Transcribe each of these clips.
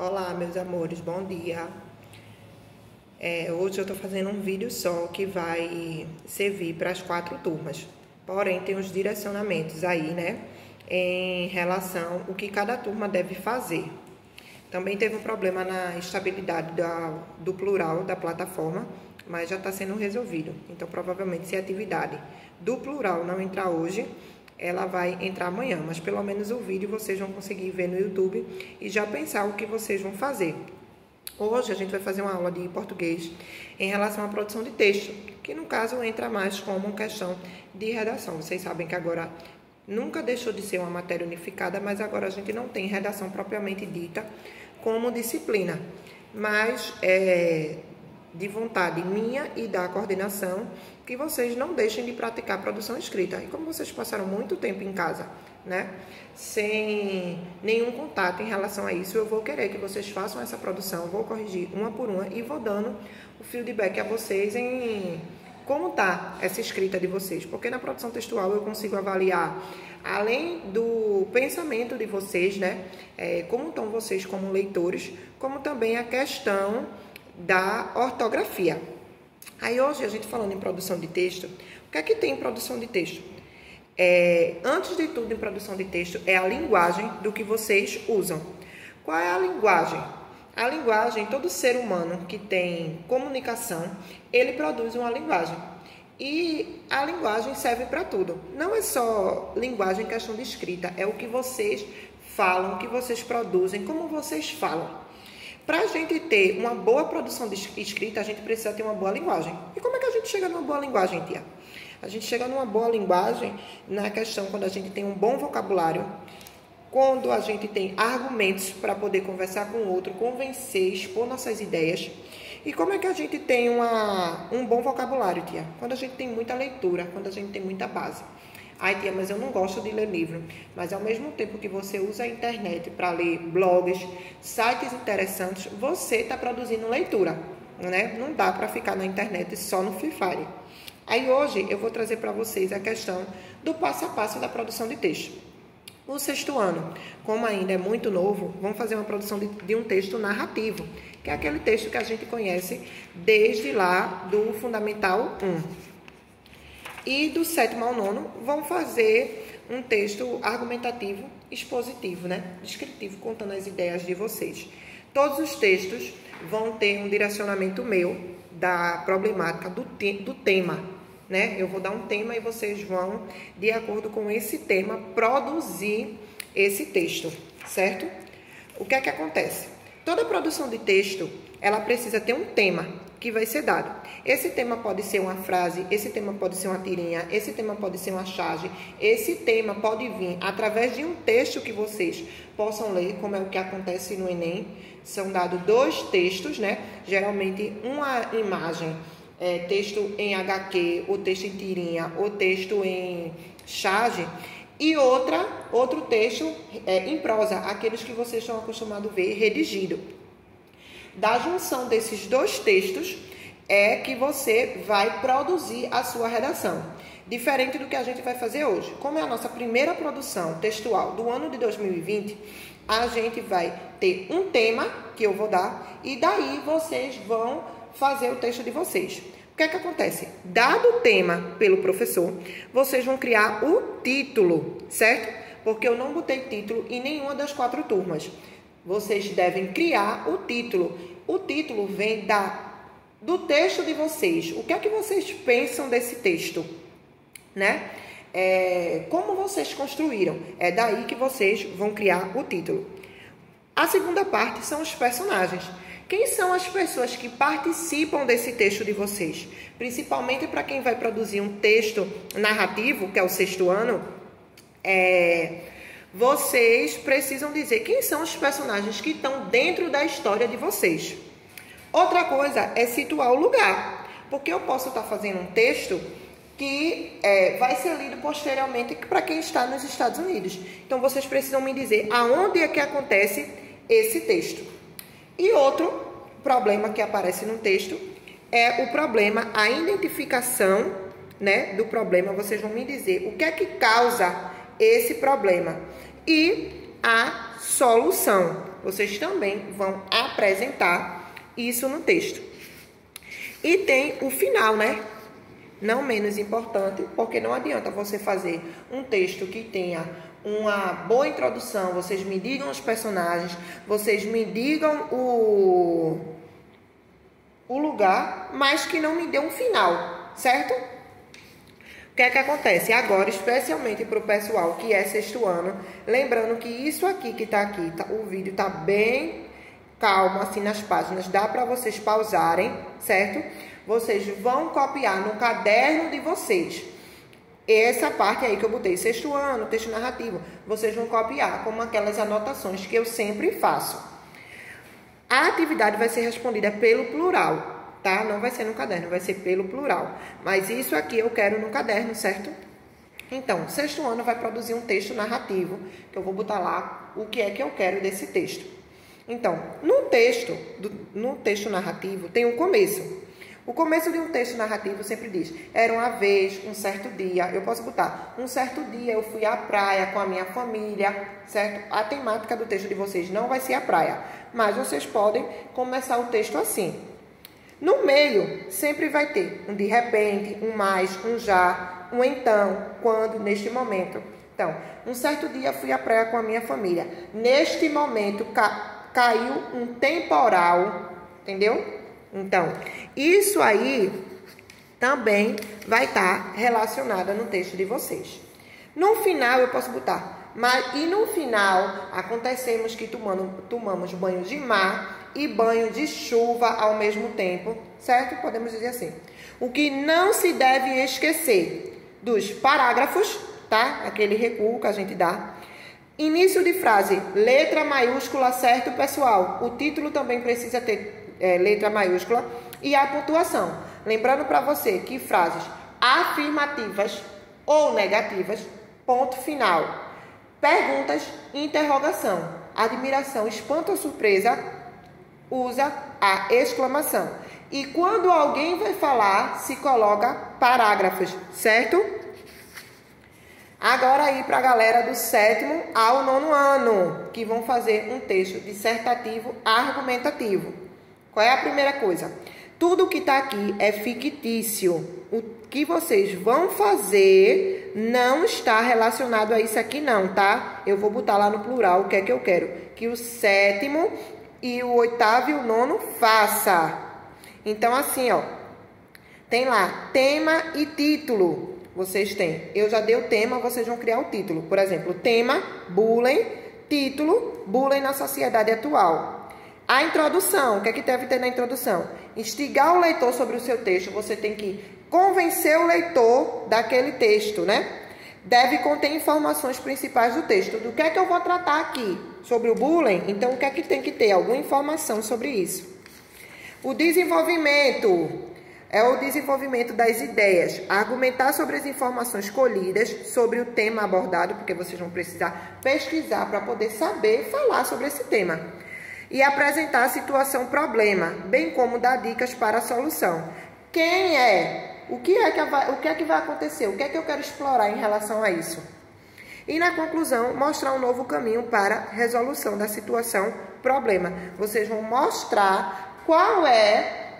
Olá, meus amores, bom dia. Hoje eu estou fazendo um vídeo só que vai servir para as 4 turmas. Porém, tem os direcionamentos aí, né? Em relação ao que cada turma deve fazer. Também teve um problema na estabilidade do plural da plataforma, mas já está sendo resolvido. Então, provavelmente, se a atividade do plural não entrar hoje, ela vai entrar amanhã, mas pelo menos o vídeo vocês vão conseguir ver no YouTube e já pensar o que vocês vão fazer. Hoje a gente vai fazer uma aula de português em relação à produção de texto, que no caso entra mais como questão de redação. Vocês sabem que agora nunca deixou de ser uma matéria unificada, mas agora a gente não tem redação propriamente dita como disciplina, mas de vontade minha e da coordenação que vocês não deixem de praticar produção escrita. E como vocês passaram muito tempo em casa, né, sem nenhum contato em relação a isso, eu vou querer que vocês façam essa produção, vou corrigir uma por uma e vou dando o feedback a vocês em como está essa escrita de vocês, porque na produção textual eu consigo avaliar, além do pensamento de vocês, né, como estão vocês como leitores, como também a questão da ortografia. Aí hoje a gente falando em produção de texto, o que é que tem em produção de texto? Antes de tudo em produção de texto é a linguagem do que vocês usam. Qual é a linguagem? A linguagem, todo ser humano que tem comunicação, ele produz uma linguagem. E a linguagem serve para tudo. Não é só linguagem em questão de escrita, é o que vocês falam, o que vocês produzem, como vocês falam. Para a gente ter uma boa produção de escrita, a gente precisa ter uma boa linguagem. E como é que a gente chega numa boa linguagem, tia? A gente chega numa boa linguagem na questão quando a gente tem um bom vocabulário, quando a gente tem argumentos para poder conversar com o outro, convencer, expor nossas ideias. E como é que a gente tem um bom vocabulário, tia? Quando a gente tem muita leitura, quando a gente tem muita base. Ai, tia, mas eu não gosto de ler livro. Mas ao mesmo tempo que você usa a internet para ler blogs, sites interessantes, você está produzindo leitura, né? Não dá para ficar na internet só no Free Fire. Aí hoje eu vou trazer para vocês a questão do passo a passo da produção de texto. O 6º ano, como ainda é muito novo, vamos fazer uma produção de um texto narrativo, que é aquele texto que a gente conhece desde lá do Fundamental 1. E do 7º ao 9º, vão fazer um texto argumentativo, expositivo, né? Descritivo, contando as ideias de vocês. Todos os textos vão ter um direcionamento meu da problemática do tema, né? Eu vou dar um tema e vocês vão, de acordo com esse tema, produzir esse texto, certo? O que é que acontece? Toda produção de texto, ela precisa ter um tema que vai ser dado. Esse tema pode ser uma frase, esse tema pode ser uma tirinha, esse tema pode ser uma charge, esse tema pode vir através de um texto que vocês possam ler, como é o que acontece no Enem. São dados 2 textos, né? Geralmente uma imagem, texto em HQ, ou texto em tirinha, ou texto em charge, e outro texto em prosa, aqueles que vocês estão acostumados a ver redigido. Da junção desses 2 textos é que você vai produzir a sua redação. Diferente do que a gente vai fazer hoje. Como é a nossa primeira produção textual do ano de 2020, a gente vai ter um tema que eu vou dar e daí vocês vão fazer o texto de vocês. O que é que acontece? Dado o tema pelo professor, vocês vão criar o título, certo? Porque eu não botei título em nenhuma das 4 turmas. Vocês devem criar o título. O título vem do texto de vocês. O que é que vocês pensam desse texto? Né? Como vocês construíram? É daí que vocês vão criar o título. A segunda parte são os personagens. Quem são as pessoas que participam desse texto de vocês? Principalmente para quem vai produzir um texto narrativo, que é o 6º ano, vocês precisam dizer quem são os personagens que estão dentro da história de vocês. Outra coisa é situar o lugar, porque eu posso estar fazendo um texto que vai ser lido posteriormente para quem está nos Estados Unidos. Então, vocês precisam me dizer aonde é que acontece esse texto. E outro problema que aparece no texto é o problema, a identificação, né, do problema. Vocês vão me dizer o que é que causa esse problema. E a solução. Vocês também vão apresentar isso no texto. E tem o final, né? Não menos importante, porque não adianta você fazer um texto que tenha uma boa introdução, vocês me digam os personagens, vocês me digam o lugar, mas que não me dê um final, certo? O que é que acontece? Agora, especialmente para o pessoal que é sexto ano, lembrando que isso aqui que está aqui, o vídeo está bem calmo assim nas páginas, dá para vocês pausarem, certo? Vocês vão copiar no caderno de vocês. Essa parte aí que eu botei, sexto ano, texto narrativo, vocês vão copiar como aquelas anotações que eu sempre faço. A atividade vai ser respondida pelo plural, tá? Não vai ser no caderno, vai ser pelo plural. Mas isso aqui eu quero no caderno, certo? Então, sexto ano vai produzir um texto narrativo, que eu vou botar lá o que é que eu quero desse texto. Então, no texto narrativo tem um começo. O começo de um texto narrativo sempre diz, era uma vez, um certo dia, eu posso botar, um certo dia eu fui à praia com a minha família, certo? A temática do texto de vocês não vai ser a praia, mas vocês podem começar o texto assim. No meio, sempre vai ter um de repente, um mais, um já, um então, quando, neste momento. Então, um certo dia fui à praia com a minha família. Neste momento, caiu um temporal, entendeu? Então, isso aí também vai estar relacionado no texto de vocês. No final, eu posso botar, e no final, acontecemos que tomamos banho de mar e banho de chuva ao mesmo tempo, certo? Podemos dizer assim. O que não se deve esquecer dos parágrafos, tá? Aquele recuo que a gente dá. Início de frase, letra maiúscula, certo, pessoal? O título também precisa ter letra maiúscula e a pontuação. Lembrando para você que frases afirmativas ou negativas, ponto final. Perguntas, interrogação. Admiração, espanto ou surpresa, usa a exclamação. E quando alguém vai falar, se coloca parágrafos, certo? Agora aí para a galera do 7º ao 9º ano, que vão fazer um texto dissertativo argumentativo. Qual é a primeira coisa? Tudo que está aqui é fictício. O que vocês vão fazer não está relacionado a isso aqui não, tá? Eu vou botar lá no plural o que é que eu quero. Que o 7º e o 8º e o 9º faça. Então, assim, ó. Tem lá tema e título. Vocês têm. Eu já dei o tema, vocês vão criar o título. Por exemplo, tema, bullying. Título, bullying na sociedade atual. A introdução, o que é que deve ter na introdução? Instigar o leitor sobre o seu texto, você tem que convencer o leitor daquele texto, né? Deve conter informações principais do texto. Do que é que eu vou tratar aqui? Sobre o bullying? Então, o que é que tem que ter? Alguma informação sobre isso. O desenvolvimento é o desenvolvimento das ideias. Argumentar sobre as informações colhidas, sobre o tema abordado, porque vocês vão precisar pesquisar para poder saber falar sobre esse tema. E apresentar a situação-problema, bem como dar dicas para a solução. Quem é? O que é que vai acontecer? O que é que eu quero explorar em relação a isso? E na conclusão, mostrar um novo caminho para a resolução da situação-problema. Vocês vão mostrar qual é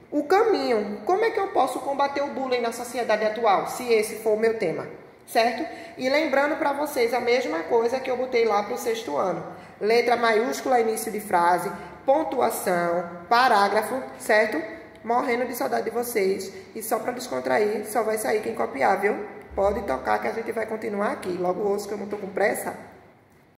o caminho. Como é que eu posso combater o bullying na sociedade atual, se esse for o meu tema, certo? E lembrando para vocês a mesma coisa que eu botei lá para o 6º ano. Letra maiúscula, início de frase, pontuação, parágrafo, certo? Morrendo de saudade de vocês. E só para descontrair, só vai sair quem copiar, viu? Pode tocar que a gente vai continuar aqui. Logo ouço que eu não estou com pressa.